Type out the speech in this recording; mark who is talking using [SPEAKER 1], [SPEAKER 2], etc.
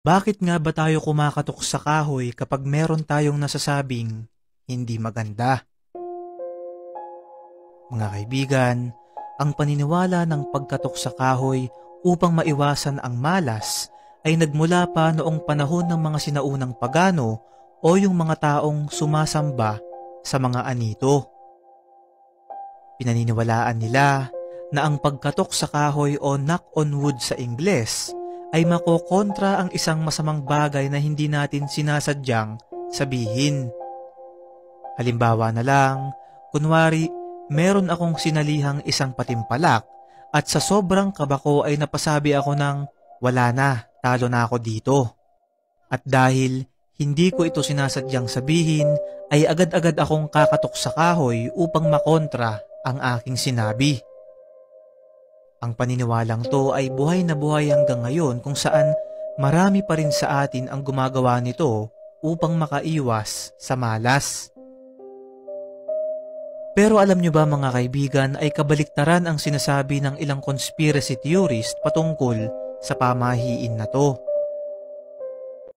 [SPEAKER 1] Bakit nga ba tayo kumakatok sa kahoy kapag meron tayong nasasabing hindi maganda? Mga kaibigan, ang paniniwala ng pagkatok sa kahoy upang maiwasan ang malas ay nagmula pa noong panahon ng mga sinaunang pagano o yung mga taong sumasamba sa mga anito. Pinaniniwalaan nila na ang pagkatok sa kahoy o knock on wood sa Ingles ay makokontra ang isang masamang bagay na hindi natin sinasadyang sabihin. Halimbawa na lang, kunwari meron akong sinalihang isang patimpalak at sa sobrang kaba ko ay napasabi ako ng wala na, talo na ako dito. At dahil hindi ko ito sinasadyang sabihin ay agad-agad akong kakatok sa kahoy upang makontra ang aking sinabi. Ang paniniwalang to ay buhay na buhay hanggang ngayon kung saan marami pa rin sa atin ang gumagawa nito upang makaiwas sa malas. Pero alam nyo ba mga kaibigan ay kabaliktaran ang sinasabi ng ilang conspiracy theorist patungkol sa pamahiin na to.